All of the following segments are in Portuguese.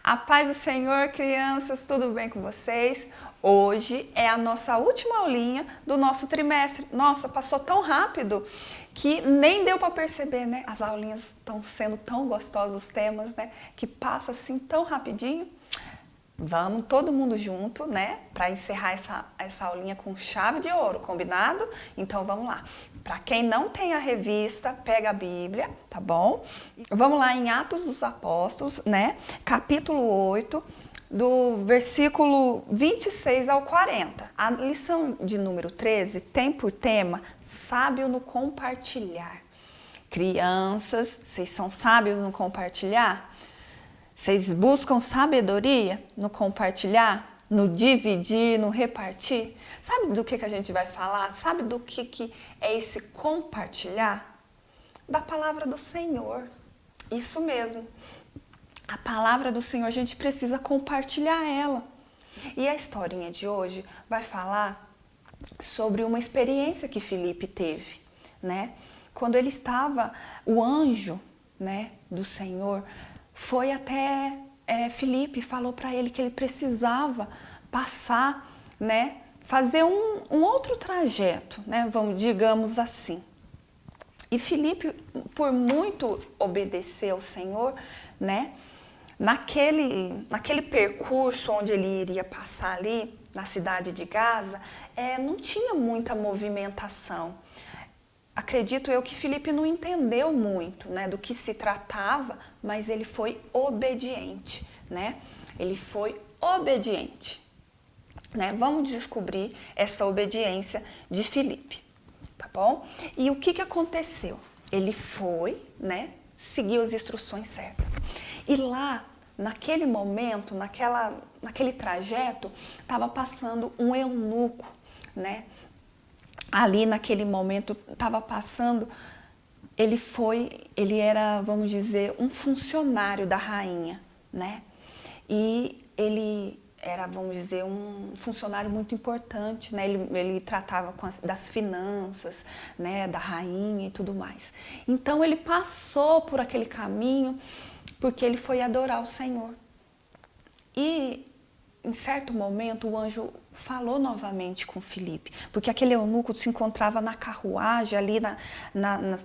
A paz do Senhor, crianças, tudo bem com vocês? Hoje é a nossa última aulinha do nosso trimestre. Nossa, passou tão rápido que nem deu para perceber, né? As aulinhas estão sendo tão gostosas, os temas, né? Que passa assim tão rapidinho. Vamos todo mundo junto, né? Para encerrar essa aulinha com chave de ouro, combinado? Então vamos lá. Para quem não tem a revista, pega a Bíblia, tá bom? Vamos lá em Atos dos Apóstolos, né? Capítulo 8, do versículo 26 ao 40. A lição de número 13 tem por tema sábio no compartilhar. Crianças, vocês são sábios no compartilhar? Vocês buscam sabedoria no compartilhar, no dividir, no repartir? Sabe do que a gente vai falar? Sabe do que é esse compartilhar? Da palavra do Senhor. Isso mesmo. A palavra do Senhor, a gente precisa compartilhar ela. E a historinha de hoje vai falar sobre uma experiência que Filipe teve, né? Quando ele estava, o anjo, né, do Senhor foi até Filipe e falou para ele que ele precisava passar, né, fazer um outro trajeto, né, digamos assim. E Filipe, por muito obedecer ao Senhor, né, naquele percurso onde ele iria passar ali, na cidade de Gaza, não tinha muita movimentação. Acredito eu que Filipe não entendeu muito, né, do que se tratava, mas ele foi obediente, né? Ele foi obediente, né? Vamos descobrir essa obediência de Filipe, tá bom? E o que aconteceu? Ele foi, né, seguiu as instruções certas. E lá, naquele momento, naquele trajeto, estava passando um eunuco, né? Ali naquele momento estava passando, ele era, vamos dizer, um funcionário da rainha, né? E ele era, vamos dizer, um funcionário muito importante, né? Ele tratava das finanças, né, da rainha e tudo mais. Então ele passou por aquele caminho porque ele foi adorar o Senhor. E em certo momento, o anjo falou novamente com Filipe, porque aquele eunuco se encontrava na carruagem, ali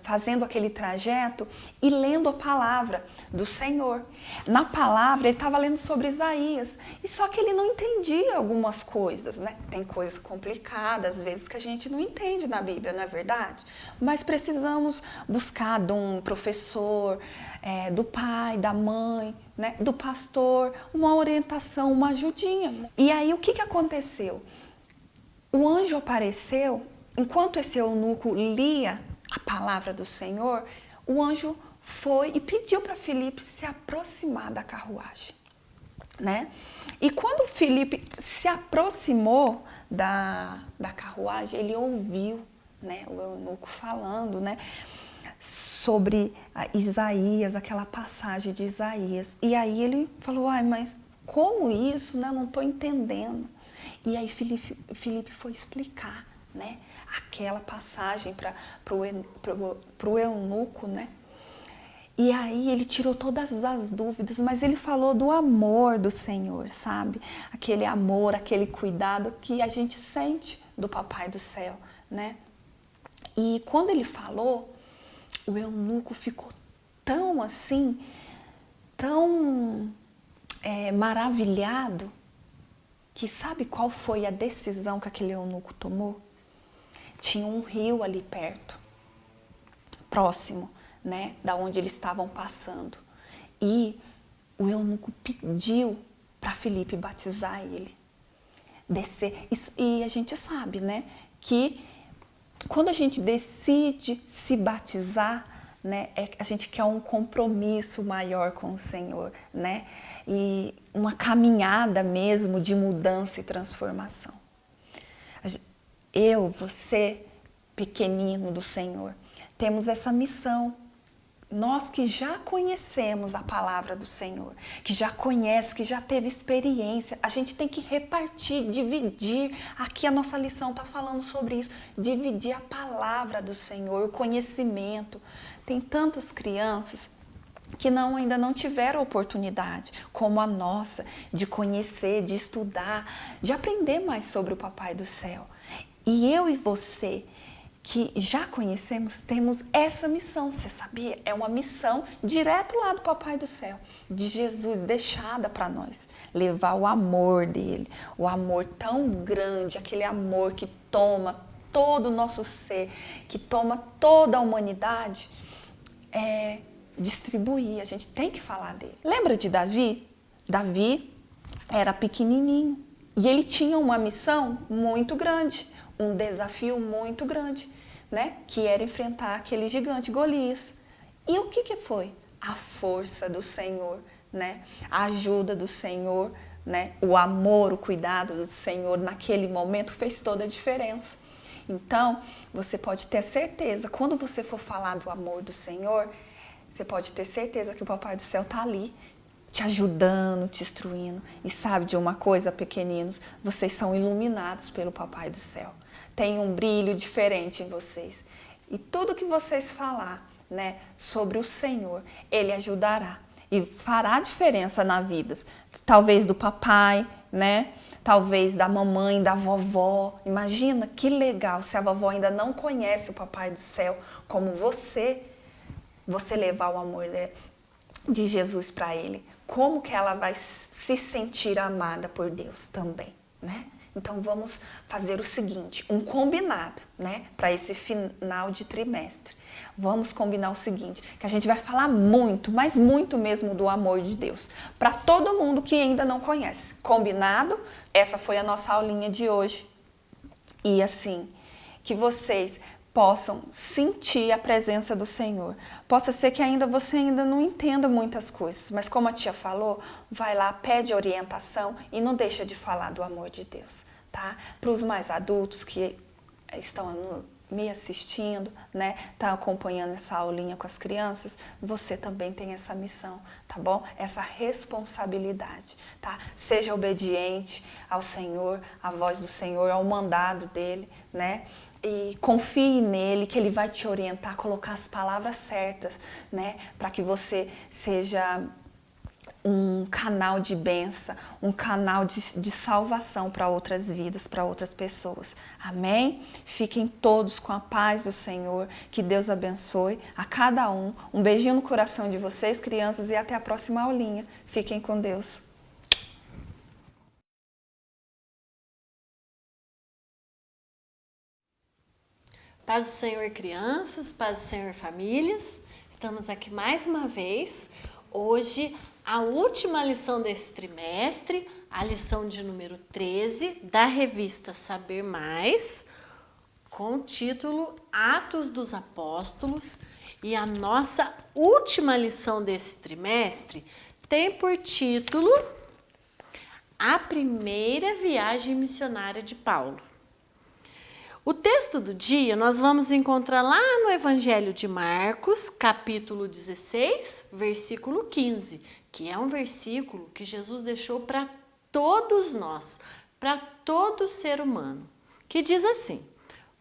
fazendo aquele trajeto e lendo a palavra do Senhor. Na palavra, ele estava lendo sobre Isaías, e só que ele não entendia algumas coisas, né? Tem coisas complicadas, às vezes, que a gente não entende na Bíblia, não é verdade? Mas precisamos buscar de um professor, do pai, da mãe, né, do pastor, uma orientação, uma ajudinha. E aí o que aconteceu? O anjo apareceu, enquanto esse eunuco lia a palavra do Senhor, o anjo foi e pediu para Filipe se aproximar da carruagem, né? E quando Filipe se aproximou da carruagem, ele ouviu, né, o eunuco falando, né, sobre Isaías, aquela passagem de Isaías. E aí ele falou, mas como isso, né? Não estou entendendo. E aí Filipe foi explicar, né, aquela passagem para o eunuco, né? E aí ele tirou todas as dúvidas, mas ele falou do amor do Senhor, sabe? Aquele amor, aquele cuidado que a gente sente do Papai do Céu, né? E quando ele falou, o eunuco ficou tão assim, tão maravilhado, que sabe qual foi a decisão que aquele eunuco tomou? Tinha um rio ali perto, próximo, né, da onde eles estavam passando. E o eunuco pediu para Filipe batizar ele, descer. E a gente sabe, né, que quando a gente decide se batizar, né, a gente quer um compromisso maior com o Senhor, né, e uma caminhada mesmo de mudança e transformação. Eu, você, pequenino do Senhor, temos essa missão. Nós que já conhecemos a palavra do Senhor, que já conhece, que já teve experiência, a gente tem que repartir, dividir. Aqui a nossa lição está falando sobre isso, dividir a palavra do Senhor, o conhecimento. Tem tantas crianças que ainda não tiveram oportunidade, como a nossa, de conhecer, de estudar, de aprender mais sobre o Papai do Céu. E eu e você, que já conhecemos, temos essa missão, você sabia? É uma missão direto lá do Papai do Céu, de Jesus, deixada para nós. Levar o amor dele, o amor tão grande, aquele amor que toma todo o nosso ser, que toma toda a humanidade, distribuir, a gente tem que falar dele. Lembra de Davi? Davi era pequenininho e ele tinha uma missão muito grande, um desafio muito grande, né? Que era enfrentar aquele gigante Golias. E o que foi? A força do Senhor, né? A ajuda do Senhor, né? O amor, o cuidado do Senhor naquele momento fez toda a diferença. Então, você pode ter certeza, quando você for falar do amor do Senhor, você pode ter certeza que o Papai do Céu está ali, te ajudando, te instruindo. E sabe de uma coisa, pequeninos? Vocês são iluminados pelo Papai do Céu. Tem um brilho diferente em vocês. E tudo que vocês falar, né, sobre o Senhor, Ele ajudará. E fará diferença na vida. Talvez do papai, né? Talvez da mamãe, da vovó. Imagina que legal se a vovó ainda não conhece o Papai do Céu como você levar o amor de Jesus para ele. Como que ela vai se sentir amada por Deus também, né? Então vamos fazer o seguinte, um combinado, né, para esse final de trimestre. Vamos combinar o seguinte, que a gente vai falar muito, mas muito mesmo do amor de Deus, para todo mundo que ainda não conhece. Combinado? Essa foi a nossa aulinha de hoje. E assim, que vocês possam sentir a presença do Senhor. Possa ser que você ainda não entenda muitas coisas, mas como a tia falou, vai lá, pede orientação e não deixa de falar do amor de Deus, tá? Para os mais adultos que estão me assistindo, né, tá acompanhando essa aulinha com as crianças, você também tem essa missão, tá bom? Essa responsabilidade, tá? Seja obediente ao Senhor, à voz do Senhor, ao mandado dele, né? E confie nele, que ele vai te orientar, colocar as palavras certas, né? Para que você seja um canal de bênção, um canal de salvação para outras vidas, para outras pessoas. Amém? Fiquem todos com a paz do Senhor, que Deus abençoe a cada um. Um beijinho no coração de vocês, crianças, e até a próxima aulinha. Fiquem com Deus. Paz do Senhor, crianças, paz do Senhor, famílias. Estamos aqui mais uma vez. Hoje, a última lição desse trimestre, a lição de número 13 da revista Saber Mais, com o título Atos dos Apóstolos. E a nossa última lição desse trimestre tem por título A Primeira Viagem Missionária de Paulo. O texto do dia nós vamos encontrar lá no Evangelho de Marcos, capítulo 16, versículo 15, que é um versículo que Jesus deixou para todos nós, para todo ser humano, que diz assim: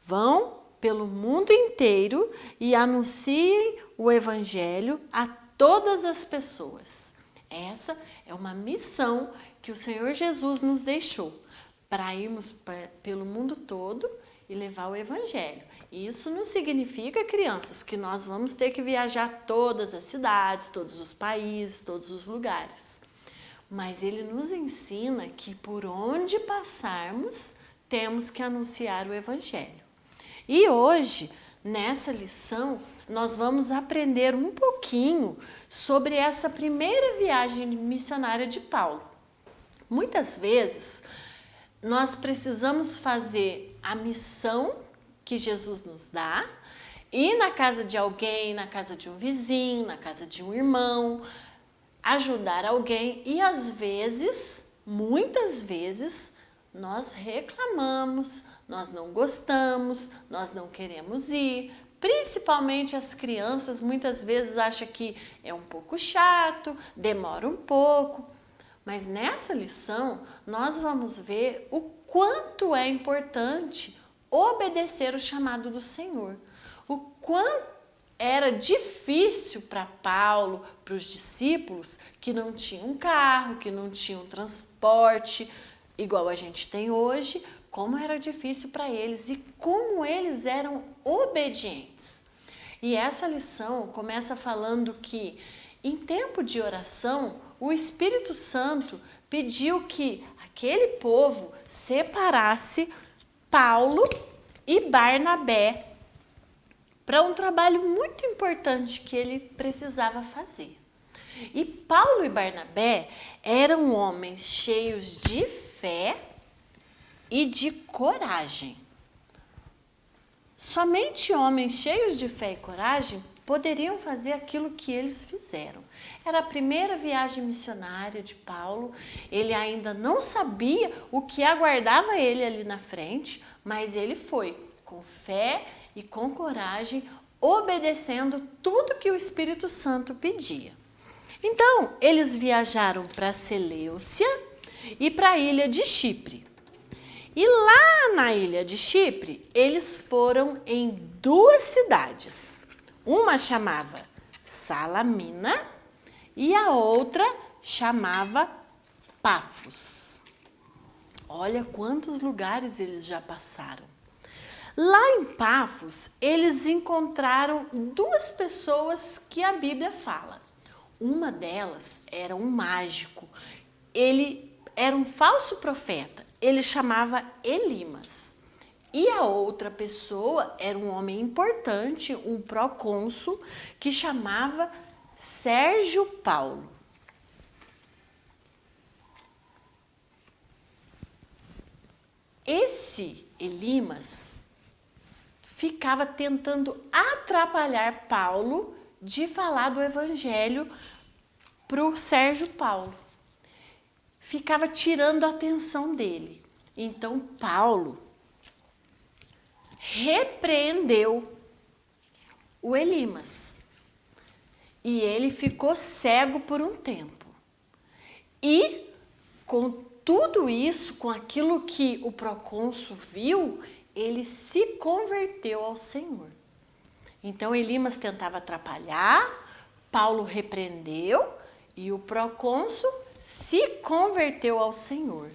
vão pelo mundo inteiro e anunciem o Evangelho a todas as pessoas. Essa é uma missão que o Senhor Jesus nos deixou, para irmos pelo mundo todo e levar o Evangelho. Isso não significa, crianças, que nós vamos ter que viajar todas as cidades, todos os países, todos os lugares. Mas ele nos ensina que por onde passarmos, temos que anunciar o Evangelho. E hoje, nessa lição, nós vamos aprender um pouquinho sobre essa primeira viagem missionária de Paulo. Muitas vezes, nós precisamos fazer a missão que Jesus nos dá, ir na casa de alguém, na casa de um vizinho, na casa de um irmão, ajudar alguém e às vezes, muitas vezes, nós reclamamos, nós não gostamos, nós não queremos ir. Principalmente as crianças muitas vezes acham que é um pouco chato, demora um pouco. Mas nessa lição nós vamos ver o quanto é importante obedecer o chamado do Senhor. O quanto era difícil para Paulo, para os discípulos que não tinham carro, que não tinham transporte, igual a gente tem hoje, como era difícil para eles e como eles eram obedientes. E essa lição começa falando que, em tempo de oração, o Espírito Santo pediu que aquele povo separasse Paulo e Barnabé para um trabalho muito importante que ele precisava fazer. E Paulo e Barnabé eram homens cheios de fé e de coragem. Somente homens cheios de fé e coragem poderiam fazer aquilo que eles fizeram. Era a primeira viagem missionária de Paulo, ele ainda não sabia o que aguardava ele ali na frente, mas ele foi com fé e com coragem, obedecendo tudo que o Espírito Santo pedia. Então, eles viajaram para Seleucia e para a ilha de Chipre. E lá na ilha de Chipre, eles foram em 2 cidades. Uma chamava Salamina e a outra chamava Pafos. Olha quantos lugares eles já passaram. Lá em Pafos, eles encontraram 2 pessoas que a Bíblia fala. Uma delas era um mágico. Ele era um falso profeta. Ele chamava Elimas. E a outra pessoa era um homem importante, um procônsul, que chamava Sérgio Paulo. Esse Elimas ficava tentando atrapalhar Paulo de falar do evangelho para o Sérgio Paulo. Ficava tirando a atenção dele. Então Paulo repreendeu o Elimas e ele ficou cego por um tempo. E com tudo isso, com aquilo que o procônsul viu, ele se converteu ao Senhor. Então Elimas tentava atrapalhar, Paulo repreendeu e o procônsul se converteu ao Senhor.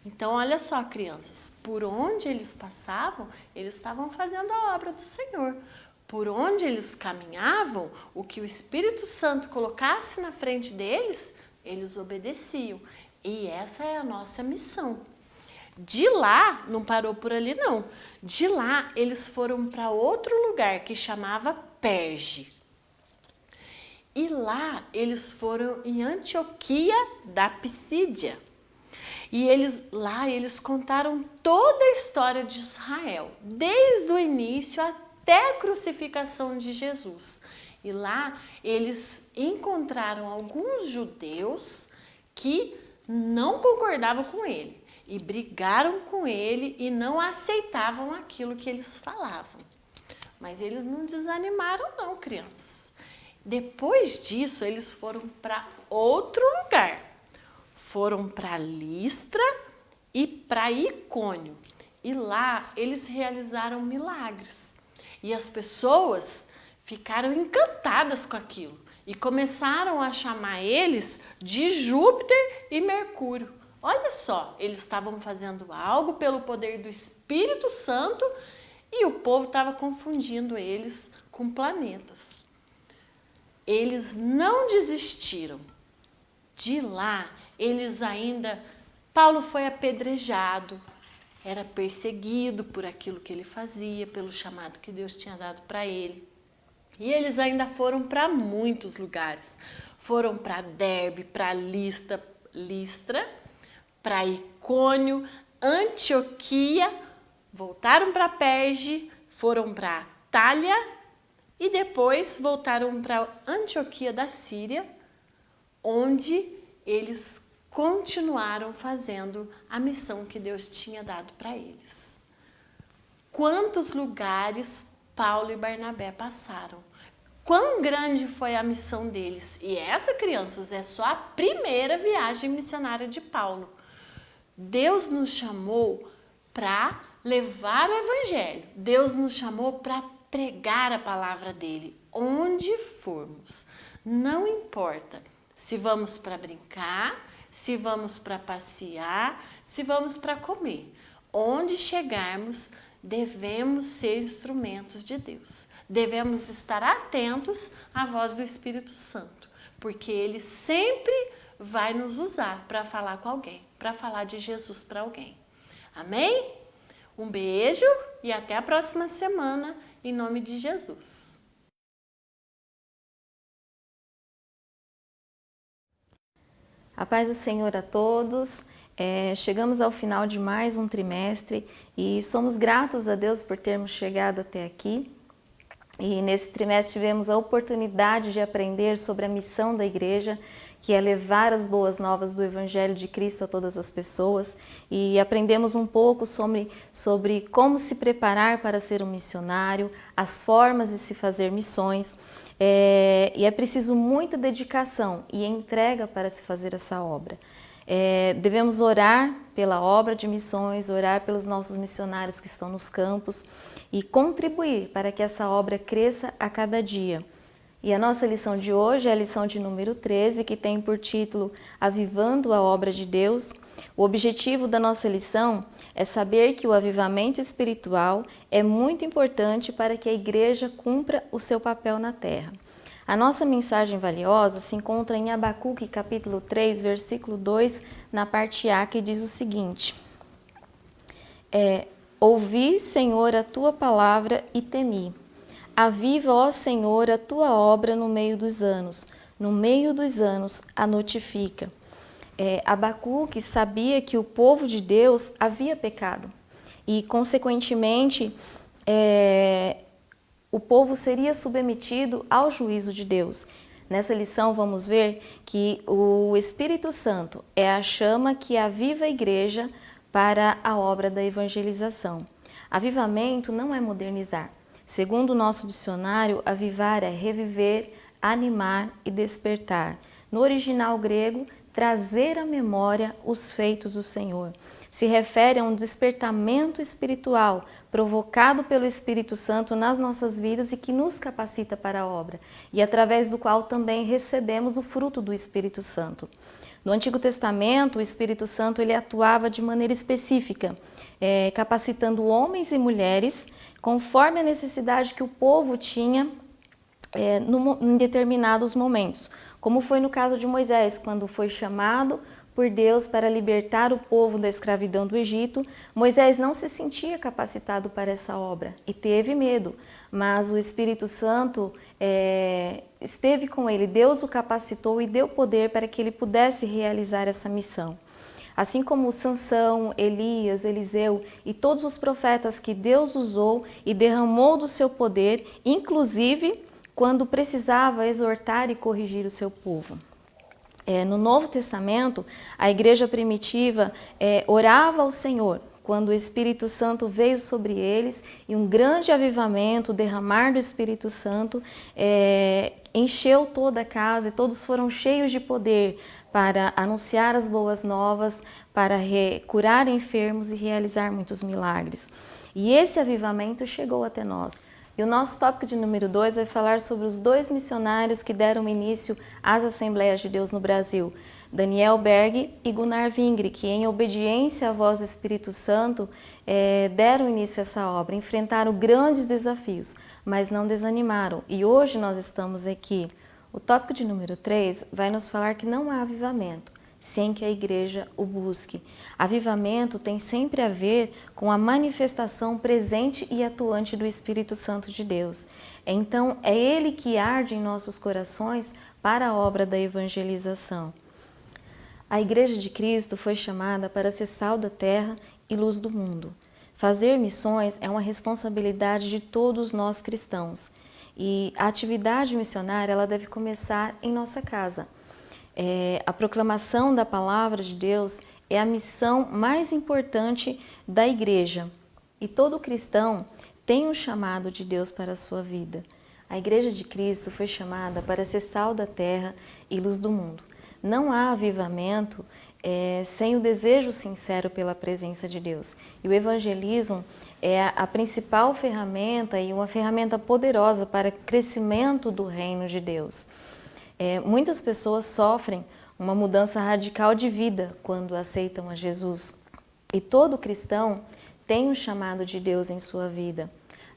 Então olha só, crianças, por onde eles passavam, eles estavam fazendo a obra do Senhor. Por onde eles caminhavam, o que o Espírito Santo colocasse na frente deles, eles obedeciam. E essa é a nossa missão. De lá, não parou por ali não, de lá eles foram para outro lugar que chamava Perge. E lá eles foram em Antioquia da Pisídia. E lá eles contaram toda a história de Israel, desde o início até a crucificação de Jesus. E lá eles encontraram alguns judeus que não concordavam com ele. E brigaram com ele e não aceitavam aquilo que eles falavam. Mas eles não desanimaram não, crianças. Depois disso, eles foram para outro lugar. Foram para Listra e para Icônio. E lá eles realizaram milagres. E as pessoas ficaram encantadas com aquilo. E começaram a chamar eles de Júpiter e Mercúrio. Olha só, eles estavam fazendo algo pelo poder do Espírito Santo e o povo estava confundindo eles com planetas. Eles não desistiram. De lá, Paulo foi apedrejado, era perseguido por aquilo que ele fazia, pelo chamado que Deus tinha dado para ele. E eles ainda foram para muitos lugares. Foram para Derbe, para Listra, para Icônio, Antioquia, voltaram para Perge, foram para Atália e depois voltaram para Antioquia da Síria, onde eles continuaram fazendo a missão que Deus tinha dado para eles. Quantos lugares Paulo e Barnabé passaram? Quão grande foi a missão deles? E essa, crianças, é só a primeira viagem missionária de Paulo. Deus nos chamou para levar o evangelho. Deus nos chamou para pregar a palavra dele. onde formos. Não importa se vamos para brincar, se vamos para passear, se vamos para comer. Onde chegarmos, devemos ser instrumentos de Deus. Devemos estar atentos à voz do Espírito Santo, porque Ele sempre vai nos usar para falar com alguém, para falar de Jesus para alguém. Amém? Um beijo e até a próxima semana, em nome de Jesus. A paz do Senhor a todos. Chegamos ao final de mais um trimestre e somos gratos a Deus por termos chegado até aqui. E nesse trimestre tivemos a oportunidade de aprender sobre a missão da igreja, que é levar as boas novas do Evangelho de Cristo a todas as pessoas. E aprendemos um pouco sobre como se preparar para ser um missionário, as formas de se fazer missões. E é preciso muita dedicação e entrega para se fazer essa obra. Devemos orar pela obra de missões, orar pelos nossos missionários que estão nos campos e contribuir para que essa obra cresça a cada dia. E a nossa lição de hoje é a lição de número 13, que tem por título Avivando a Obra de Deus. O objetivo da nossa lição é saber que o avivamento espiritual é muito importante para que a igreja cumpra o seu papel na terra. A nossa mensagem valiosa se encontra em Abacuque, capítulo 3, versículo 2, na parte A, que diz o seguinte: Ouvi, Senhor, a tua palavra e temi. Aviva, ó Senhor, a tua obra no meio dos anos a notifica. Abacuque sabia que o povo de Deus havia pecado e, consequentemente, o povo seria submetido ao juízo de Deus. Nessa lição vamos ver que o Espírito Santo é a chama que aviva a igreja para a obra da evangelização. Avivamento não é modernizar. Segundo o nosso dicionário, avivar é reviver, animar e despertar. No original grego, trazer à memória os feitos do Senhor. Se refere a um despertamento espiritual provocado pelo Espírito Santo nas nossas vidas e que nos capacita para a obra, e através do qual também recebemos o fruto do Espírito Santo. No Antigo Testamento, o Espírito Santo ele atuava de maneira específica, capacitando homens e mulheres conforme a necessidade que o povo tinha em determinados momentos, como foi no caso de Moisés, quando foi chamado por Deus para libertar o povo da escravidão do Egito. Moisés não se sentia capacitado para essa obra e teve medo, mas o Espírito Santo esteve com ele, Deus o capacitou e deu poder para que ele pudesse realizar essa missão. Assim como Sansão, Elias, Eliseu e todos os profetas que Deus usou e derramou do seu poder, inclusive quando precisava exortar e corrigir o seu povo. No Novo Testamento, a igreja primitiva orava ao Senhor quando o Espírito Santo veio sobre eles e um grande avivamento, o derramar do Espírito Santo, encheu toda a casa e todos foram cheios de poder para anunciar as boas novas, para curar enfermos e realizar muitos milagres. E esse avivamento chegou até nós. E o nosso tópico de número 2 vai falar sobre os 2 missionários que deram início às Assembleias de Deus no Brasil, Daniel Berg e Gunnar Vingre, que em obediência à voz do Espírito Santo deram início a essa obra, enfrentaram grandes desafios, mas não desanimaram. E hoje nós estamos aqui. O tópico de número 3 vai nos falar que não há avivamento sem que a igreja o busque. Avivamento tem sempre a ver com a manifestação presente e atuante do Espírito Santo de Deus. Então, é Ele que arde em nossos corações para a obra da evangelização. A Igreja de Cristo foi chamada para ser sal da terra e luz do mundo. Fazer missões é uma responsabilidade de todos nós cristãos. E a atividade missionária ela deve começar em nossa casa. A proclamação da palavra de Deus é a missão mais importante da igreja. E todo cristão tem um chamado de Deus para a sua vida. A Igreja de Cristo foi chamada para ser sal da terra e luz do mundo. Não há avivamento sem o desejo sincero pela presença de Deus. E o evangelismo é a principal ferramenta e uma ferramenta poderosa para crescimento do reino de Deus. Muitas pessoas sofrem uma mudança radical de vida quando aceitam a Jesus. E todo cristão tem um chamado de Deus em sua vida.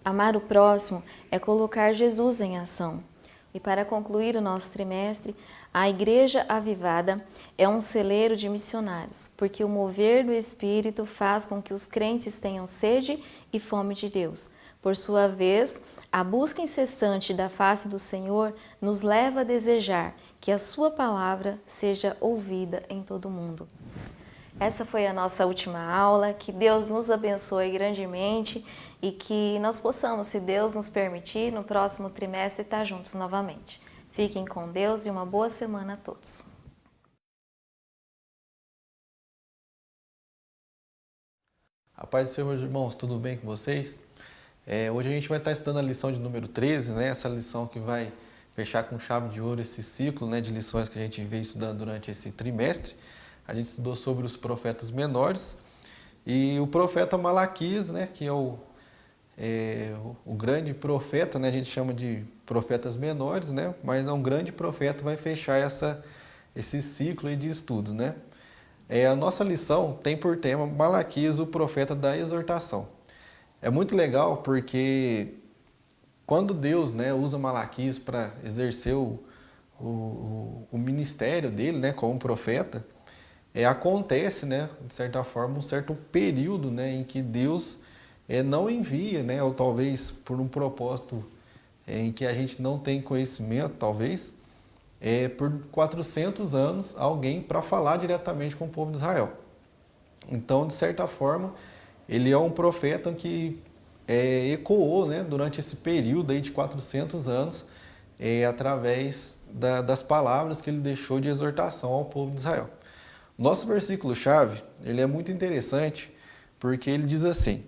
Amar o próximo é colocar Jesus em ação. E para concluir o nosso trimestre, a Igreja Avivada é um celeiro de missionários, porque o mover do Espírito faz com que os crentes tenham sede e fome de Deus. Por sua vez, a busca incessante da face do Senhor nos leva a desejar que a sua palavra seja ouvida em todo o mundo. Essa foi a nossa última aula, que Deus nos abençoe grandemente e que nós possamos, se Deus nos permitir, no próximo trimestre estar juntos novamente. Fiquem com Deus e uma boa semana a todos. A paz do Senhor, meus irmãos, tudo bem com vocês? Hoje a gente vai estar estudando a lição de número 13, né? Essa lição que vai fechar com chave de ouro esse ciclo, né, de lições que a gente veio estudando durante esse trimestre. A gente estudou sobre os profetas menores e o profeta Malaquias, né, que é o grande profeta, né, a gente chama de profetas menores, né, mas é um grande profeta, vai fechar esse ciclo aí de estudos, né. A nossa lição tem por tema Malaquias, o profeta da exortação. É muito legal porque quando Deus, né, usa Malaquias para exercer o ministério dele, né, como profeta, acontece, né, de certa forma, um certo período, né, em que Deus não envia, né, ou talvez por um propósito em que a gente não tem conhecimento, talvez, por 400 anos, alguém para falar diretamente com o povo de Israel. Então, de certa forma, ele é um profeta que ecoou, né, durante esse período aí de 400 anos, através das palavras que ele deixou de exortação ao povo de Israel. Nosso versículo-chave, ele é muito interessante, porque ele diz assim: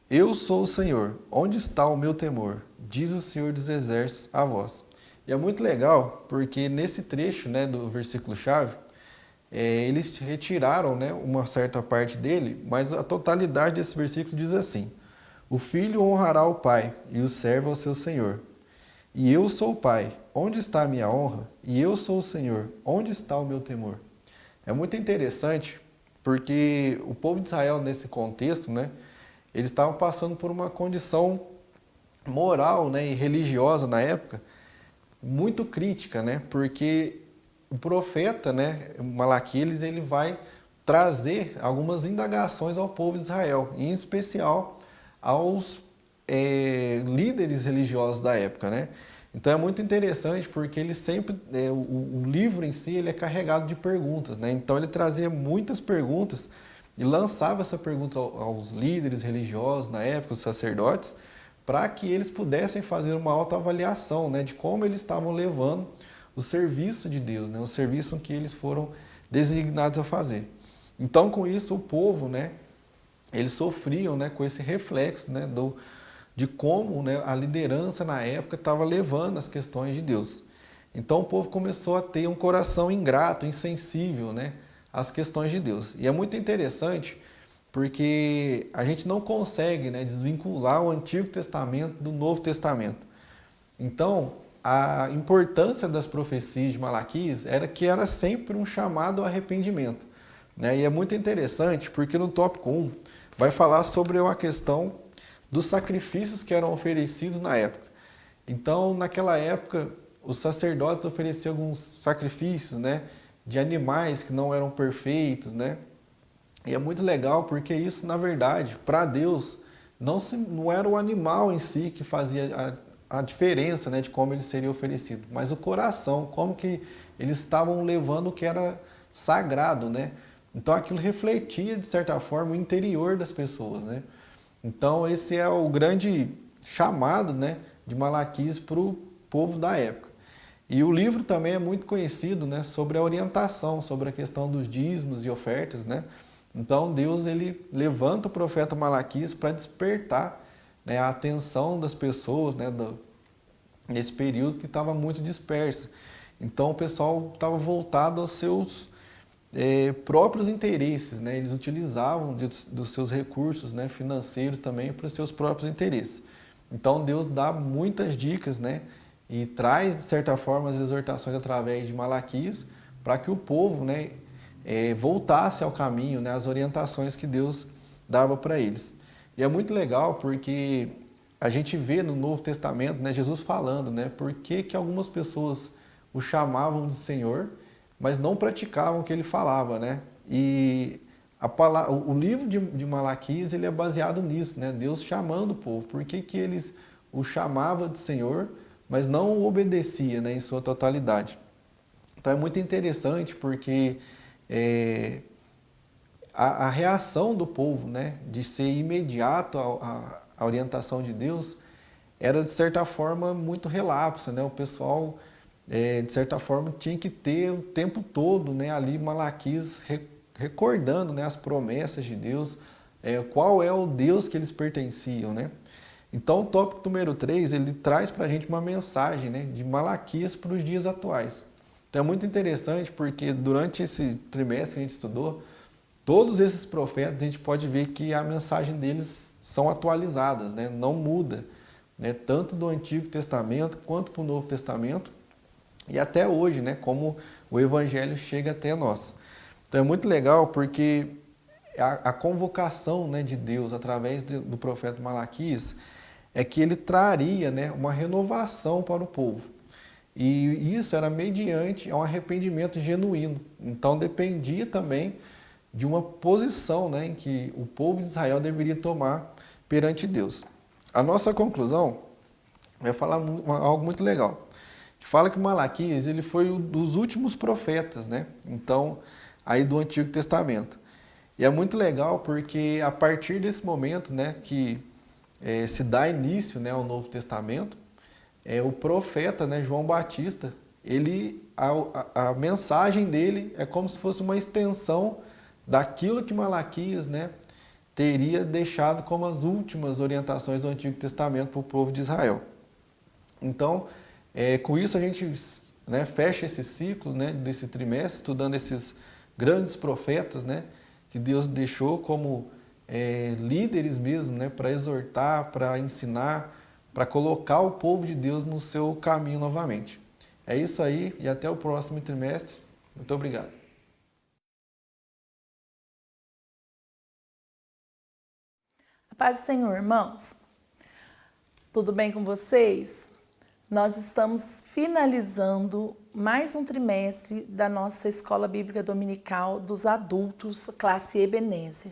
Eu sou o Senhor, onde está o meu temor? Diz o Senhor dos Exércitos a vós. E é muito legal, porque nesse trecho, né, do versículo-chave, eles retiraram, né, uma certa parte dele, mas a totalidade desse versículo diz assim: O filho honrará o pai, e o servo ao seu senhor. E eu sou o pai, onde está a minha honra? E eu sou o Senhor, onde está o meu temor? É muito interessante, porque o povo de Israel, nesse contexto, né, eles estavam passando por uma condição moral, né, e religiosa na época, muito crítica, né, porque o profeta, né, Malaquias, ele vai trazer algumas indagações ao povo de Israel, em especial aos líderes religiosos da época, né? Então é muito interessante porque ele sempre, o livro em si, ele é carregado de perguntas, né? Então ele trazia muitas perguntas e lançava essa pergunta aos líderes religiosos na época, os sacerdotes, para que eles pudessem fazer uma autoavaliação, né, de como eles estavam levando o serviço de Deus, né, o serviço que eles foram designados a fazer. Então, com isso, o povo, né, eles sofriam, né, com esse reflexo, né, de como, né, a liderança na época estava levando as questões de Deus. Então o povo começou a ter um coração ingrato, insensível, né, às questões de Deus. E é muito interessante porque a gente não consegue, né, desvincular o Antigo Testamento do Novo Testamento. Então a importância das profecias de Malaquias era que era sempre um chamado ao arrependimento, né? E é muito interessante porque no tópico 1 vai falar sobre uma questão dos sacrifícios que eram oferecidos na época. Então, naquela época, os sacerdotes ofereciam alguns sacrifícios, né, de animais que não eram perfeitos, né? E é muito legal porque isso, na verdade, para Deus, não era o animal em si que fazia a diferença, né, de como ele seria oferecido, mas o coração, como que eles estavam levando o que era sagrado, né? Então aquilo refletia, de certa forma, o interior das pessoas, né? Então esse é o grande chamado, né, de Malaquias para o povo da época. E o livro também é muito conhecido, né, sobre a orientação, sobre a questão dos dízimos e ofertas, né? Então Deus, ele levanta o profeta Malaquias para despertar, né, a atenção das pessoas, né, nesse período que estava muito dispersa. Então o pessoal estava voltado aos seus próprios interesses, né? Eles utilizavam dos seus recursos, né, financeiros também para os seus próprios interesses. Então Deus dá muitas dicas, né, e traz de certa forma as exortações através de Malaquias para que o povo, né, voltasse ao caminho, né, as orientações que Deus dava para eles. E é muito legal porque a gente vê no Novo Testamento, né, Jesus falando, né, por que algumas pessoas o chamavam de Senhor, mas não praticavam o que ele falava, né? E o livro de Malaquias ele é baseado nisso, né? Deus chamando o povo. Por que eles o chamavam de Senhor, mas não o obedecia, né, em sua totalidade? Então é muito interessante porque a reação do povo, né, de ser imediato à orientação de Deus era, de certa forma, muito relapsa, né? O pessoal, de certa forma, tinha que ter o tempo todo, né, ali Malaquias recordando, né, as promessas de Deus, qual é o Deus que eles pertenciam, né? Então, o tópico número 3, ele traz para a gente uma mensagem, né, de Malaquias para os dias atuais. Então, é muito interessante porque durante esse trimestre que a gente estudou, todos esses profetas, a gente pode ver que a mensagem deles são atualizadas, né, não muda, né, tanto do Antigo Testamento quanto para o Novo Testamento, e até hoje, né, como o Evangelho chega até nós. Então é muito legal porque a convocação, né, de Deus através do profeta Malaquias é que ele traria, né, uma renovação para o povo. E isso era mediante um arrependimento genuíno. Então dependia também de uma posição, né, em que o povo de Israel deveria tomar perante Deus. A nossa conclusão vai falar algo muito legal. Fala que Malaquias ele foi um dos últimos profetas, né? Então, aí do Antigo Testamento. E é muito legal porque a partir desse momento, né, que se dá início, né, ao Novo Testamento, o profeta, né, João Batista, a mensagem dele é como se fosse uma extensão daquilo que Malaquias, né, teria deixado como as últimas orientações do Antigo Testamento para o povo de Israel. Então, com isso a gente, né, fecha esse ciclo, né, desse trimestre, estudando esses grandes profetas, né, que Deus deixou como líderes mesmo, né, para exortar, para ensinar, para colocar o povo de Deus no seu caminho novamente. É isso aí e até o próximo trimestre. Muito obrigado. A paz do Senhor, irmãos. Tudo bem com vocês? Nós estamos finalizando mais um trimestre da nossa Escola Bíblica Dominical dos Adultos, classe Ebenezer.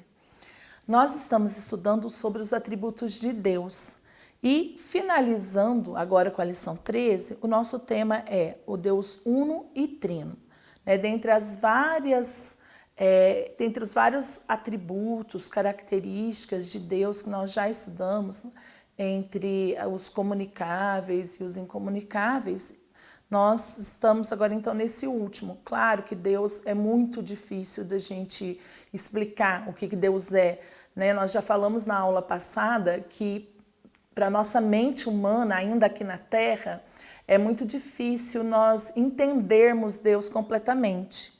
Nós estamos estudando sobre os atributos de Deus e finalizando agora com a lição 13, o nosso tema é o Deus Uno e Trino. Dentre os vários atributos, características de Deus que nós já estudamos, entre os comunicáveis e os incomunicáveis, nós estamos agora então nesse último. Claro que Deus é muito difícil da gente explicar o que Deus é, né? Nós já falamos na aula passada que para a nossa mente humana, ainda aqui na Terra, é muito difícil nós entendermos Deus completamente.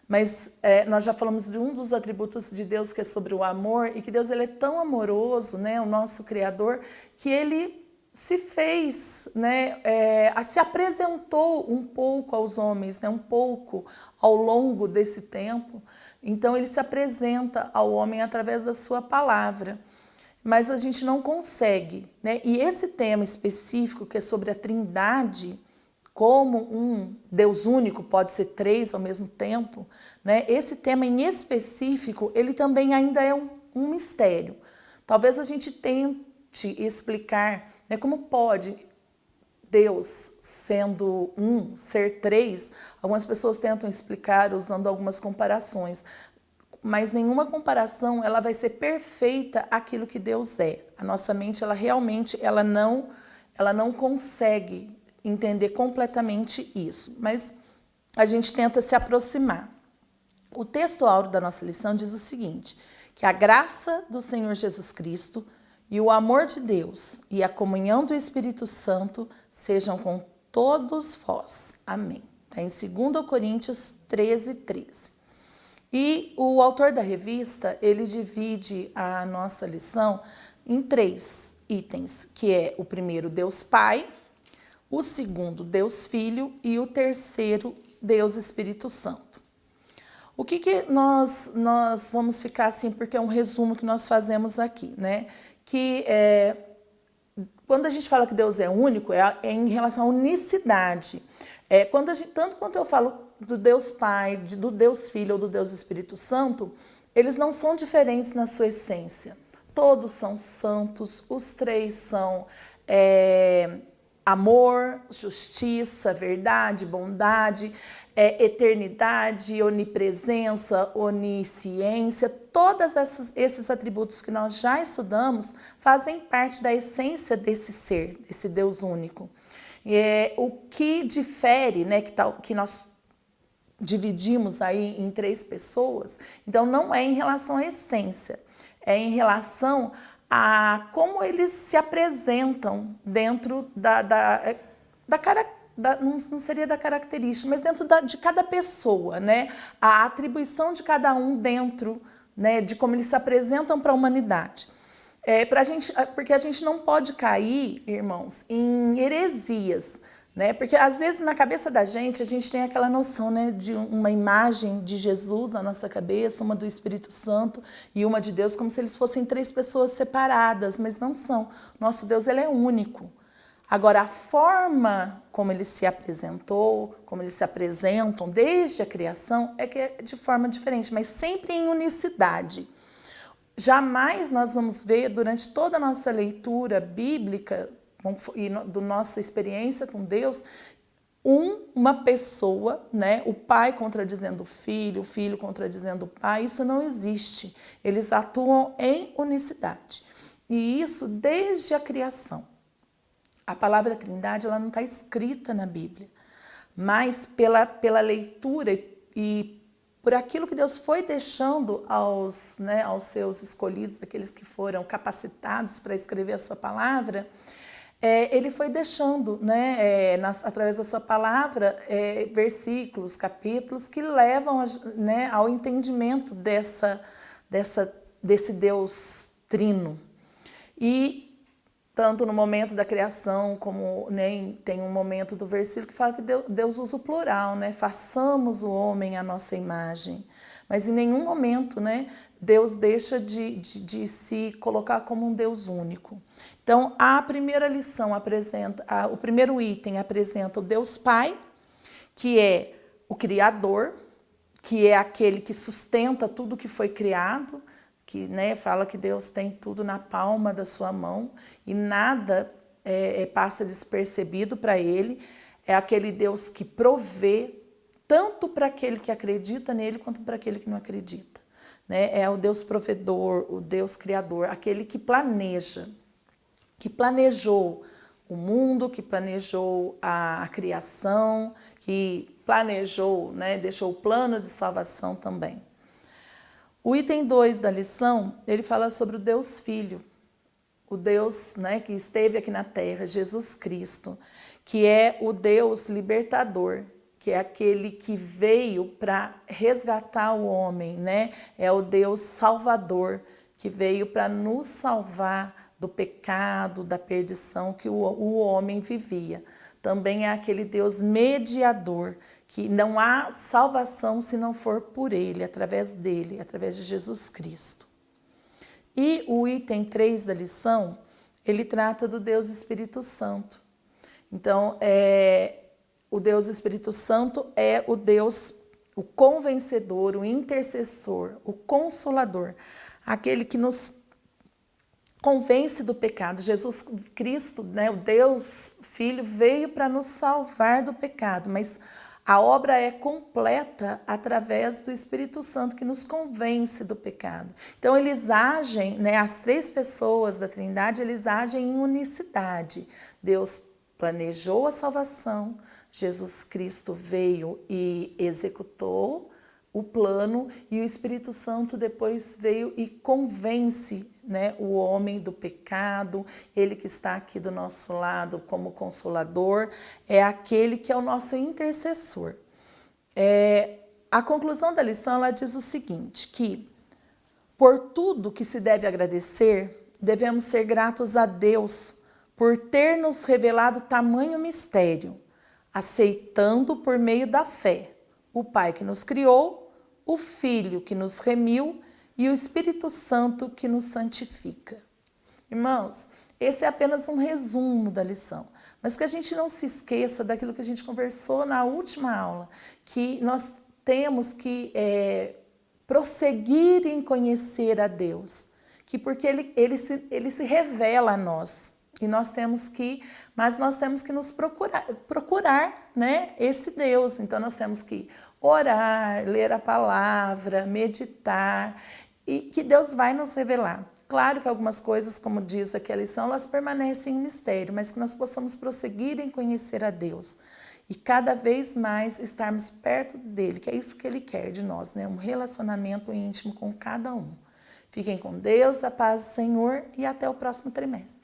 Mas nós já falamos de um dos atributos de Deus que é sobre o amor, e que Deus ele é tão amoroso, né, o nosso Criador, que ele se fez, né, se apresentou um pouco aos homens, né, um pouco ao longo desse tempo. Então ele se apresenta ao homem através da sua palavra. Mas a gente não consegue, né? E esse tema específico, que é sobre a Trindade, como um Deus único pode ser três ao mesmo tempo, né? Esse tema em específico, ele também ainda é um mistério. Talvez a gente tente explicar, né, como pode Deus, sendo um, ser três. Algumas pessoas tentam explicar usando algumas comparações, mas nenhuma comparação ela vai ser perfeita àquilo que Deus é. A nossa mente, ela realmente ela não consegue entender completamente isso, mas a gente tenta se aproximar. O texto áureo da nossa lição diz o seguinte, que a graça do Senhor Jesus Cristo e o amor de Deus e a comunhão do Espírito Santo sejam com todos vós. Amém. Está em 2 Coríntios 13, 13. E o autor da revista, ele divide a nossa lição em 3 itens, que é o primeiro, Deus Pai, o segundo, Deus Filho e o terceiro, Deus Espírito Santo. O que nós vamos ficar assim, porque é um resumo que nós fazemos aqui, né? Que quando a gente fala que Deus é único, é em relação à unicidade. Tanto quanto eu falo do Deus Pai, do Deus Filho ou do Deus Espírito Santo, eles não são diferentes na sua essência. Todos são santos, os 3 são amor, justiça, verdade, bondade, eternidade, onipresença, onisciência. Todos esses atributos que nós já estudamos fazem parte da essência desse ser, desse Deus único. O que difere, né, que nós dividimos aí em 3 pessoas, então não é em relação à essência, é em relação a como eles se apresentam dentro não seria da característica, mas dentro de cada pessoa, né? A atribuição de cada um dentro, né, de como eles se apresentam para a humanidade. Porque a gente não pode cair, irmãos, em heresias, né? Porque às vezes na cabeça da gente a gente tem aquela noção, né, de uma imagem de Jesus na nossa cabeça, uma do Espírito Santo e uma de Deus, como se eles fossem 3 pessoas separadas, mas não são. Nosso Deus, ele é único. Agora, a forma como ele se apresentou, como eles se apresentam desde a criação, é que é de forma diferente, mas sempre em unicidade. Jamais nós vamos ver, durante toda a nossa leitura bíblica e da nossa experiência com Deus, uma pessoa, né, o pai contradizendo o filho contradizendo o pai, isso não existe. Eles atuam em unicidade. E isso desde a criação. A palavra Trindade, ela não está escrita na Bíblia, mas pela leitura e por aquilo que Deus foi deixando aos seus escolhidos, aqueles que foram capacitados para escrever a sua palavra, ele foi deixando, né, através da sua palavra, versículos, capítulos que levam, né, ao entendimento desse Deus trino. E tanto no momento da criação, como, né, tem um momento do versículo que fala que Deus usa o plural, né? Façamos o homem à nossa imagem. Mas em nenhum momento, né, Deus deixa de se colocar como um Deus único. Então, a primeira lição o primeiro item apresenta o Deus Pai, que é o Criador, que é aquele que sustenta tudo que foi criado, que, né, fala que Deus tem tudo na palma da sua mão e nada passa despercebido para ele. É aquele Deus que provê tanto para aquele que acredita nele quanto para aquele que não acredita, né? É o Deus provedor, o Deus criador, aquele que planeja, que planejou o mundo, que planejou a criação, que planejou, né, deixou o plano de salvação também. O item 2 da lição, ele fala sobre o Deus Filho, o Deus, né, que esteve aqui na Terra, Jesus Cristo, que é o Deus libertador, que é aquele que veio para resgatar o homem, né? É o Deus salvador, que veio para nos salvar do pecado, da perdição que o homem vivia. Também é aquele Deus mediador, que não há salvação se não for por ele, através de Jesus Cristo. E o item 3 da lição, ele trata do Deus Espírito Santo. Então, o Deus Espírito Santo é o Deus, o convencedor, o intercessor, o consolador, aquele que nos convence do pecado. Jesus Cristo, né, o Deus Filho, veio para nos salvar do pecado, mas a obra é completa através do Espírito Santo que nos convence do pecado. Então eles agem, né, as 3 pessoas da Trindade, eles agem em unicidade. Deus planejou a salvação, Jesus Cristo veio e executou o plano e o Espírito Santo depois veio e convence, né, o homem do pecado. Ele que está aqui do nosso lado como consolador, é aquele que é o nosso intercessor. a conclusão da lição ela diz o seguinte, que por tudo que se deve agradecer, devemos ser gratos a Deus por ter nos revelado tamanho mistério, aceitando por meio da fé o Pai que nos criou, o Filho que nos remiu e o Espírito Santo que nos santifica. Irmãos, esse é apenas um resumo da lição, mas que a gente não se esqueça daquilo que a gente conversou na última aula, que nós temos que prosseguir em conhecer a Deus, que porque ele se revela a nós, e nós temos que nos procurar, né, esse Deus. Então nós temos que orar, ler a palavra, meditar, e que Deus vai nos revelar. Claro que algumas coisas, como diz aqui a lição, elas permanecem em mistério, mas que nós possamos prosseguir em conhecer a Deus e cada vez mais estarmos perto dele, que é isso que ele quer de nós, né? Um relacionamento íntimo com cada um. Fiquem com Deus, a paz do Senhor e até o próximo trimestre.